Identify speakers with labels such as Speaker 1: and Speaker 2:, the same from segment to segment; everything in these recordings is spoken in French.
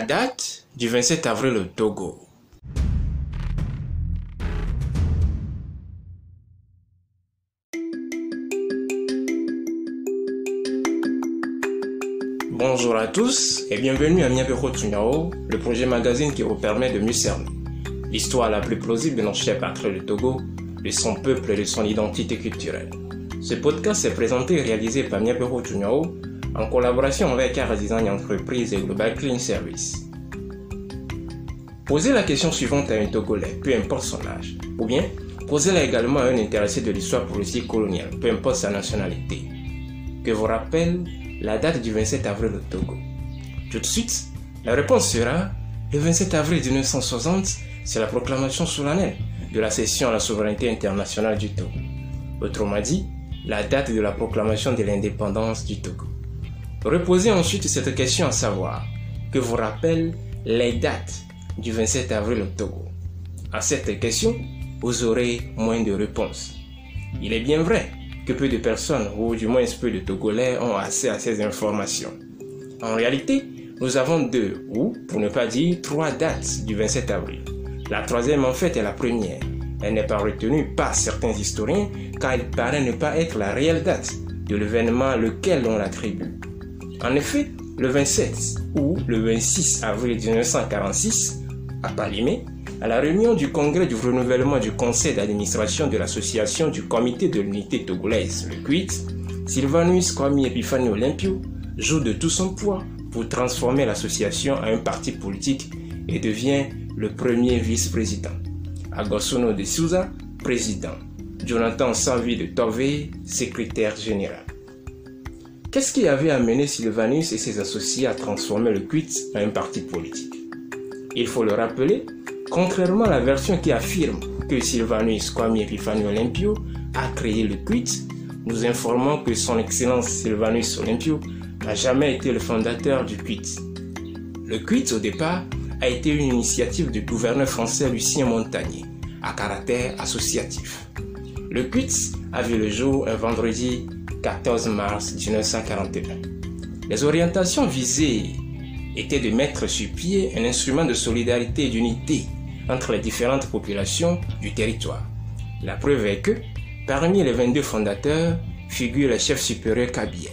Speaker 1: date du 27 avril au Togo. Bonjour à tous et bienvenue à Miapero Tunyao, le projet magazine qui vous permet de mieux cerner l'histoire la plus plausible de notre cher patrie le Togo, de son peuple et de son identité culturelle. Ce podcast est présenté et réalisé par Miapero Tunyao en collaboration avec Car Design Entreprise et Global Clean Service. Posez la question suivante à un Togolais, peu importe son âge, ou bien posez-la également à un intéressé de l'histoire politique coloniale, peu importe sa nationalité, que vous rappelle la date du 27 avril au Togo. Tout de suite, la réponse sera le 27 avril 1960, c'est la proclamation solennelle de la cession à la souveraineté internationale du Togo. Autrement dit, la date de la proclamation de l'indépendance du Togo. Reposez ensuite cette question à savoir que vous rappelle les dates du 27 avril au Togo. À cette question, vous aurez moins de réponses. Il est bien vrai que peu de personnes, ou du moins peu de Togolais, ont accès à ces informations. En réalité, nous avons 2, ou pour ne pas dire 3 dates du 27 avril. La troisième en fait est la première. Elle n'est pas retenue par certains historiens car il paraît ne pas être la réelle date de l'événement lequel on l'attribue. En effet, le 27 ou le 26 avril 1946, à Palimé, à la réunion du congrès du renouvellement du conseil d'administration de l'association du comité de l'unité togolaise, le CUIT, Sylvanus Kwame Epiphane Olympio joue de tout son poids pour transformer l'association en un parti politique et devient le premier vice-président. Agostinho de Souza, président. Jonathan Sanvi de Tové, secrétaire général. Qu'est-ce qui avait amené Sylvanus et ses associés à transformer le CUIT en un parti politique? Il faut le rappeler, contrairement à la version qui affirme que Sylvanus Kwame Epiphane Olympio a créé le CUIT, nous informons que son excellence Sylvanus Olympio n'a jamais été le fondateur du CUIT. Le CUIT, au départ, a été une initiative du gouverneur français Lucien Montagnier, à caractère associatif. Le CUIT a vu le jour un vendredi 14 mars 1941. Les orientations visées étaient de mettre sur pied un instrument de solidarité et d'unité entre les différentes populations du territoire. La preuve est que, parmi les 22 fondateurs, figurent les chefs supérieurs kabyles,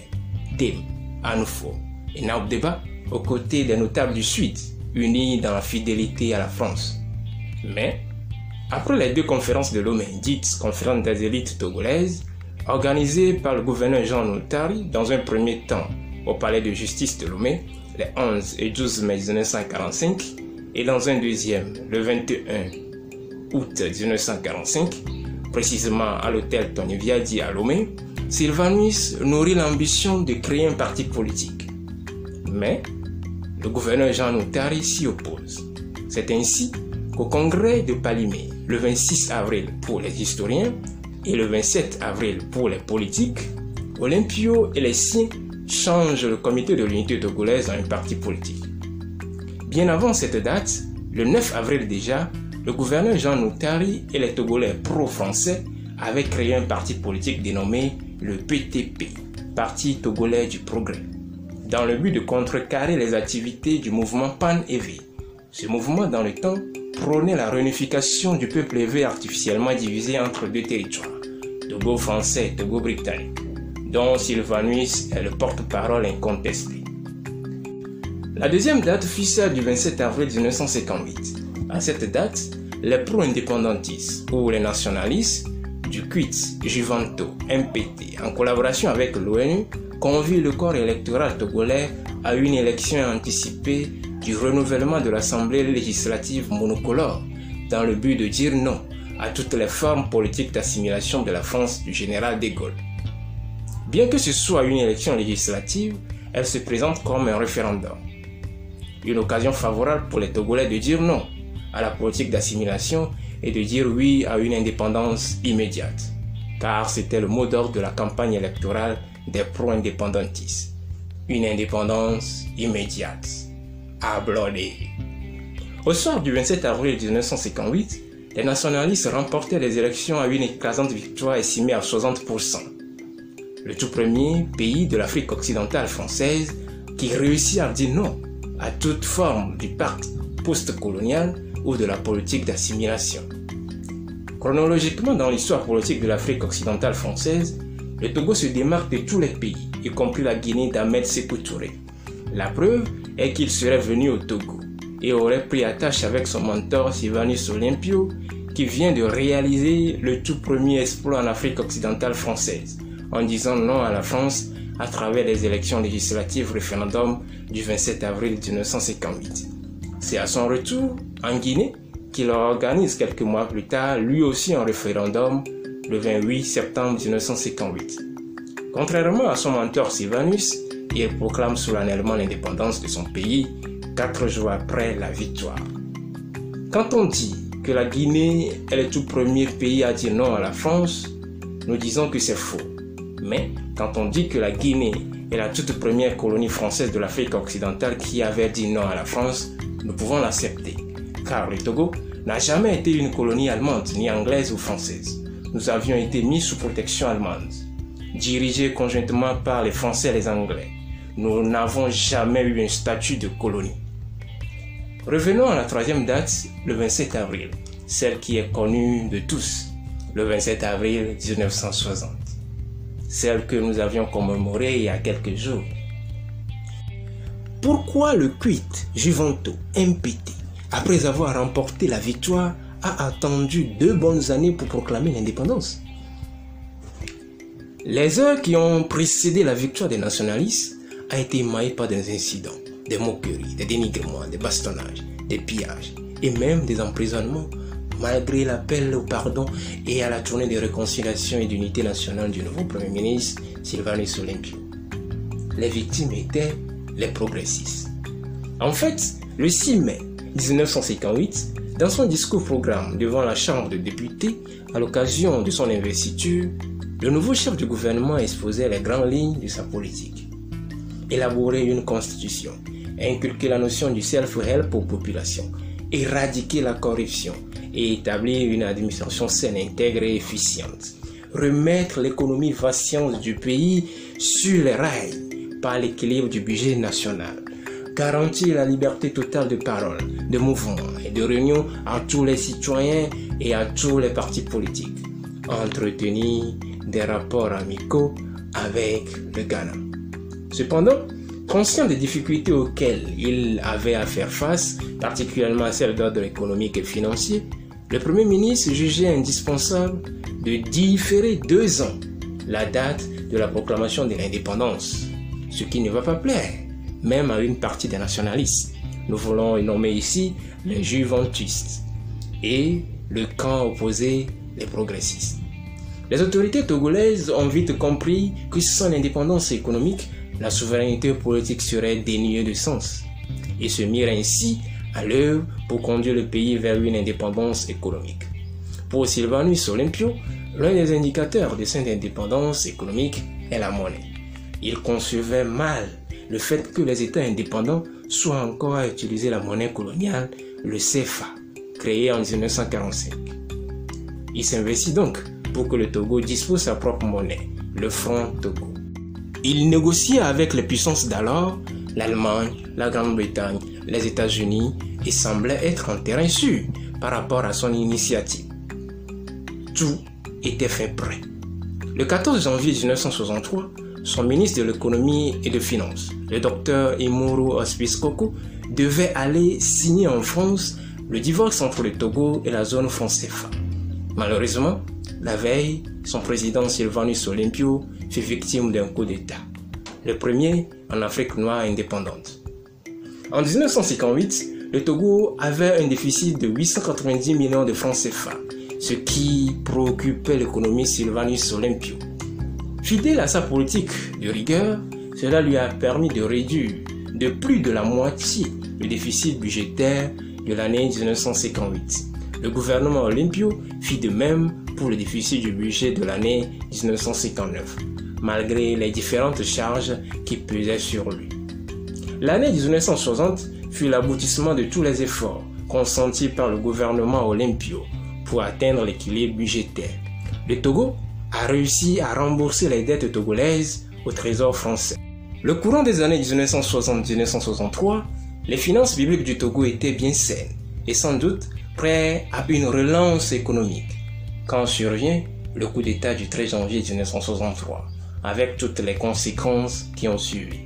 Speaker 1: Dem, Anoufo et Naoudeba, aux côtés des notables du Sud, unis dans la fidélité à la France. Mais, après les 2 conférences de Lomé, dites conférences des élites togolaises, organisées par le gouverneur Jean Noutari dans un premier temps au palais de justice de Lomé, les 11 et 12 mai 1945, et dans un deuxième, le 21 août 1945, précisément à l'hôtel Tony Viadi à Lomé, Sylvanus nourrit l'ambition de créer un parti politique. Mais, le gouverneur Jean Noutari s'y oppose. C'est ainsi qu'au congrès de Palimé, le 26 avril pour les historiens et le 27 avril pour les politiques, Olympio et les siens changent le comité de l'unité togolaise en un parti politique. Bien avant cette date, le 9 avril déjà, le gouverneur Jean Noutari et les Togolais pro-français avaient créé un parti politique dénommé le PTP, Parti Togolais du Progrès, dans le but de contrecarrer les activités du mouvement Pan-Évé. Ce mouvement, dans le temps, prônait la réunification du peuple évé artificiellement divisé entre 2 territoires, Togo français et Togo britannique, dont Sylvanus est le porte-parole incontesté. La deuxième date fut celle du 27 avril 1958. À cette date, les pro-indépendantistes ou les nationalistes du CUIT, Juvanto, MPT, en collaboration avec l'ONU, convient le corps électoral togolais à une élection anticipée du renouvellement de l'Assemblée législative monocolore dans le but de dire non à toutes les formes politiques d'assimilation de la France du général de Gaulle. Bien que ce soit une élection législative, elle se présente comme un référendum. Une occasion favorable pour les Togolais de dire non à la politique d'assimilation et de dire oui à une indépendance immédiate, car c'était le mot d'ordre de la campagne électorale des pro-indépendantistes. Une indépendance immédiate. Ablodé. Au soir du 27 avril 1958, les nationalistes remportaient les élections à une écrasante victoire estimée à 60%. Le tout premier pays de l'Afrique occidentale française qui réussit à dire non à toute forme du pacte post-colonial ou de la politique d'assimilation. Chronologiquement, dans l'histoire politique de l'Afrique occidentale française, le Togo se démarque de tous les pays, y compris la Guinée d'Ahmed Sékou Touré. La preuve est qu'il serait venu au Togo et aurait pris attache avec son mentor Sylvanus Olympio, qui vient de réaliser le tout premier exploit en Afrique occidentale française, en disant non à la France à travers les élections législatives référendum du 27 avril 1958. C'est à son retour en Guinée qu'il organise quelques mois plus tard lui aussi un référendum le 28 septembre 1958. Contrairement à son mentor Sylvanus, il proclame solennellement l'indépendance de son pays 4 jours après la victoire. Quand on dit que la Guinée est le tout premier pays à dire non à la France, nous disons que c'est faux. Mais quand on dit que la Guinée est la toute première colonie française de l'Afrique occidentale qui avait dit non à la France, nous pouvons l'accepter. Car le Togo n'a jamais été une colonie allemande, ni anglaise ou française. Nous avions été mis sous protection allemande, dirigés conjointement par les Français et les Anglais. Nous n'avons jamais eu un statut de colonie. Revenons à la troisième date, le 27 avril, celle qui est connue de tous, le 27 avril 1960, celle que nous avions commémorée il y a quelques jours. Pourquoi le Kuit Juventus MPT, après avoir remporté la victoire, a attendu 2 bonnes années pour proclamer l'indépendance? Les heures qui ont précédé la victoire des nationalistes a été émaillées par des incidents, des moqueries, des dénigrements, des bastonnages, des pillages et même des emprisonnements, malgré l'appel au pardon et à la tournée de réconciliation et d'unité nationale du nouveau Premier ministre Sylvanus Olympio. Les victimes étaient les progressistes. En fait, le 6 mai 1958, dans son discours-programme devant la Chambre des députés, à l'occasion de son investiture, le nouveau chef du gouvernement exposait les grandes lignes de sa politique. Élaborer une constitution, inculquer la notion du self-help aux populations, éradiquer la corruption et établir une administration saine, intègre et efficiente. Remettre l'économie vacillante du pays sur les rails par l'équilibre du budget national. Garantir la liberté totale de parole, de mouvement et de réunion à tous les citoyens et à tous les partis politiques. Entretenir des rapports amicaux avec le Ghana. Cependant, conscient des difficultés auxquelles il avait à faire face, particulièrement celles d'ordre économique et financier, le Premier ministre jugeait indispensable de différer 2 ans la date de la proclamation de l'indépendance, ce qui ne va pas plaire, même à une partie des nationalistes. Nous voulons nommer ici les juventustes et le camp opposé, les progressistes. Les autorités togolaises ont vite compris que sans l'indépendance économique, la souveraineté politique serait dénuée de sens et se mirent ainsi à l'œuvre pour conduire le pays vers une indépendance économique. Pour Sylvanus Olympio, l'un des indicateurs de cette indépendance économique est la monnaie. Il concevait mal le fait que les États indépendants soient encore à utiliser la monnaie coloniale, le CFA, créé en 1945. Il s'investit donc pour que le Togo dispose de sa propre monnaie, le franc Togo. Il négocie avec les puissances d'alors, l'Allemagne, la Grande-Bretagne, les États-Unis, et semblait être en terrain sûr par rapport à son initiative. Tout était fait prêt. Le 14 janvier 1963, son ministre de l'économie et des finances, le docteur Imuru Hospice Koko, devait aller signer en France le divorce entre le Togo et la zone franc CFA. Malheureusement, la veille, son président Sylvanus Olympio fut victime d'un coup d'État, le premier en Afrique noire indépendante. En 1958, le Togo avait un déficit de 890 millions de francs CFA, ce qui préoccupait l'économie Sylvanus Olympio. Fidèle à sa politique de rigueur, cela lui a permis de réduire de plus de la moitié le déficit budgétaire de l'année 1958. Le gouvernement Olympio fit de même pour le déficit du budget de l'année 1959, malgré les différentes charges qui pesaient sur lui. L'année 1960 fut l'aboutissement de tous les efforts consentis par le gouvernement Olympio pour atteindre l'équilibre budgétaire. Le Togo a réussi à rembourser les dettes togolaises au trésor français. Le courant des années 1960-1963 Les finances publiques du Togo étaient bien saines et sans doute prêtes à une relance économique quand survient le coup d'État du 13 janvier 1963, avec toutes les conséquences qui ont suivi.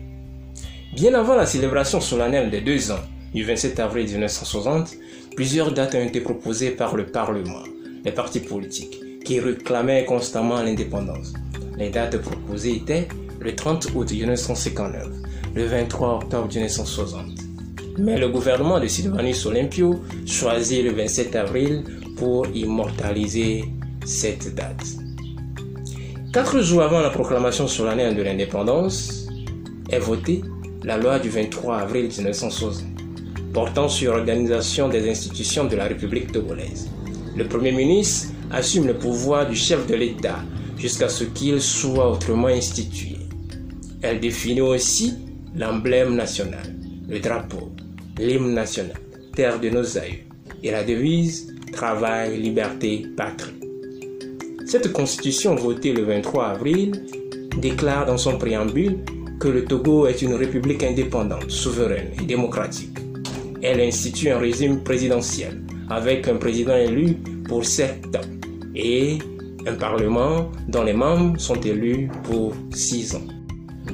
Speaker 1: Bien avant la célébration solennelle des 2 ans du 27 avril 1960, plusieurs dates ont été proposées par le Parlement, les partis politiques, qui réclamaient constamment l'indépendance. Les dates proposées étaient le 30 août 1959, le 23 octobre 1960. Mais le gouvernement de Sylvanus Olympio choisit le 27 avril pour immortaliser cette date. 4 jours avant la proclamation solennelle de l'indépendance est votée la loi du 23 avril 1960, portant sur l'organisation des institutions de la République togolaise. Le Premier ministre assume le pouvoir du chef de l'État jusqu'à ce qu'il soit autrement institué. Elle définit aussi l'emblème national, le drapeau, l'hymne national, terre de nos aïeux, et la devise travail, liberté, patrie. Cette constitution votée le 23 avril déclare dans son préambule que le Togo est une république indépendante, souveraine et démocratique. Elle institue un régime présidentiel avec un président élu pour 7 ans et un parlement dont les membres sont élus pour 6 ans.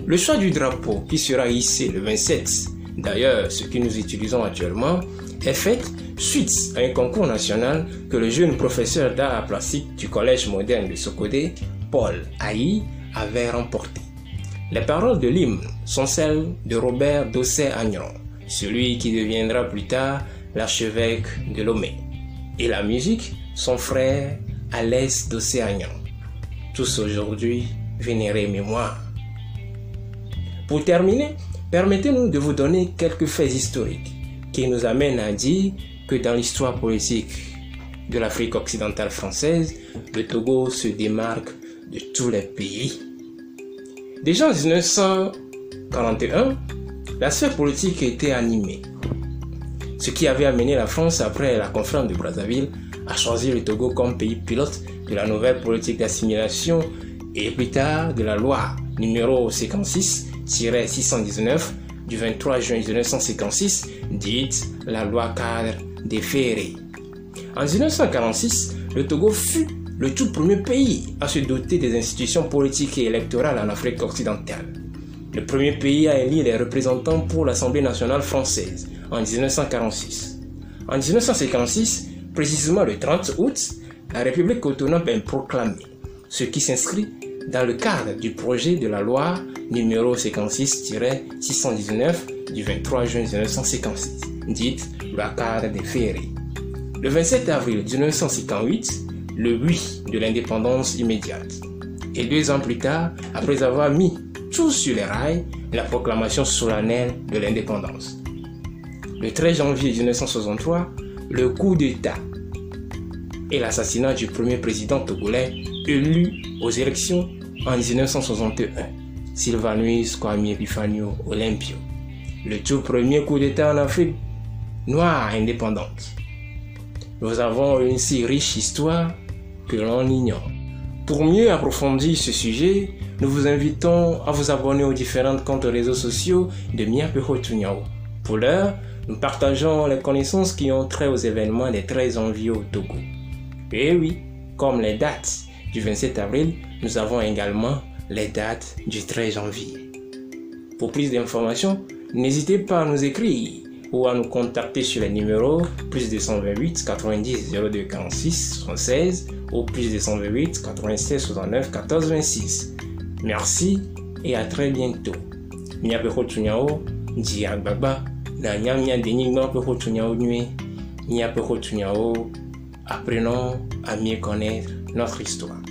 Speaker 1: Le choix du drapeau qui sera hissé le 27, d'ailleurs ce que nous utilisons actuellement, est fait suite à un concours national que le jeune professeur d'art plastique du collège moderne de Sokodé, Paul Aïe, avait remporté. Les paroles de l'hymne sont celles de Robert Dossé-Agnon, celui qui deviendra plus tard l'archevêque de Lomé, et la musique, son frère Alès Dossé-Agnon, tous aujourd'hui vénérés mémoire. Pour terminer, permettez-nous de vous donner quelques faits historiques qui nous amènent à dire que dans l'histoire politique de l'Afrique occidentale française, le Togo se démarque de tous les pays. Déjà en 1941, la sphère politique était animée, ce qui avait amené la France, après la conférence de Brazzaville, à choisir le Togo comme pays pilote de la nouvelle politique d'assimilation et plus tard de la loi numéro 56-619 du 23 juin 1956, dite la loi cadre des Ferré. En 1946, le Togo fut le tout premier pays à se doter des institutions politiques et électorales en Afrique occidentale. Le premier pays à élire les représentants pour l'Assemblée nationale française en 1946. En 1956, précisément le 30 août, la République autonome est proclamée, ce qui s'inscrit dans le cadre du projet de la loi numéro 56-619 du 23 juin 1956, dite loi cadre des Ferré. Le 27 avril 1958, le oui de l'indépendance immédiate. Et 2 ans plus tard, après avoir mis tout sur les rails, la proclamation solennelle de l'indépendance. Le 13 janvier 1963, le coup d'État et l'assassinat du premier président togolais élu aux élections en 1961, Sylvanus Kwame Epifanio Olympio. Le tout premier coup d'État en Afrique noire indépendante. Nous avons une si riche histoire que l'on ignore. Pour mieux approfondir ce sujet, nous vous invitons à vous abonner aux différents comptes réseaux sociaux de Miapeho Tunyao. Pour l'heure, nous partageons les connaissances qui ont trait aux événements des 13 janvier au Togo. Et oui, comme les dates du 27 avril, nous avons également les dates du 13 janvier. Pour plus d'informations, n'hésitez pas à nous écrire ou à nous contacter sur les numéros +228 90 02 46 76 ou +228 96 69 14 26. Merci et à très bientôt. Miapeho Tunyao, Diagbagba, na Nyamia Denigma Peho Tunyao Nue, Miapeho Tunyao, apprenons à mieux connaître notre histoire.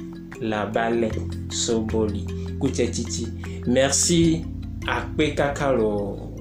Speaker 1: La Balai, Soboli, Koutetiti. Merci à Pekakalo.